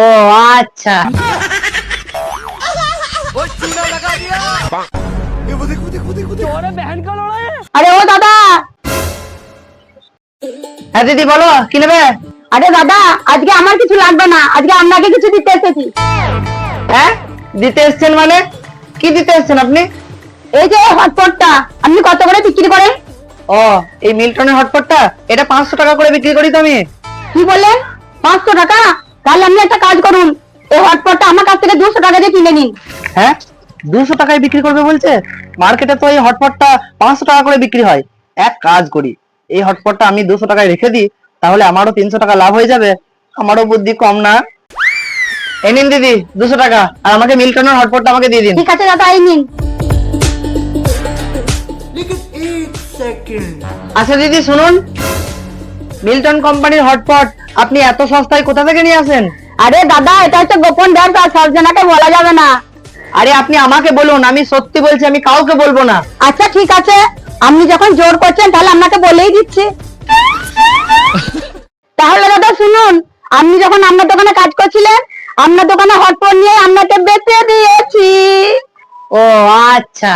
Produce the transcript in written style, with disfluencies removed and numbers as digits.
ও আচ্ছা। আরে ও দাদা, হ্যাঁ দিদি বলো, কি নেবে? আরে দাদা, আজকে আমার কিছু লাগবে না, আজকে আপনাকে কিছু দিতে এসেছি। হ্যাঁ, দিতে এসছেন মানে? কি দিতে এসছেন আপনি? এই যে হটপটটা, আপনি কত করে বিক্রি করেন? ও, এই মিল্টনের হটপটটা, এটা 500 টাকা করে বিক্রি করি তো আমি। কি বললেন? 500 টাকা? তাহলে আপনি একটা কাজ করুন, এই হটপটটা আমার কাছ থেকে 200 টাকা দিয়ে কিনে নিন। হ্যাঁ, 200 টাকায় বিক্রি করবে বলছে? মার্কেটে তো এই হটপটটা 500 টাকা করে বিক্রি হয়। এক কাজ করি, এই হটপটটা আমি 200 টাকায় রেখে দিই, তাহলে আমারও 300 টাকা লাভ হয়ে যাবে। আমারও বুদ্ধি কম না। এই নিন দিদি 200 টাকা, আর আমাকে মিল্টনের হটপটটা আমাকে দিয়ে দিন। ঠিক আছে দাদা, এই নিন। আচ্ছা দিদি শুনুন, মিল্টন কোম্পানির হটপট আপনি এত সস্তায় কোথা থেকে নিয়ে আসেন? আরে দাদা, এটা হচ্ছে গোপন ব্যবসা, সব জনাকে বলা যাবে না। আরে আপনি আমাকে বলুন, আমি সত্যি বলছি, আমি কাউকে বলবো না। আচ্ছা ঠিক আছে, আপনি যখন জোর করছেন তাহলে আপনাকে বলেই দিচ্ছি। তাহলে দাদা শুনুন, আপনি যখন আপনার দোকানে কাজ করছিলেন, আপনার দোকানে হটপট নিয়ে আপনাকে বেচে দিয়েছি। ও আচ্ছা।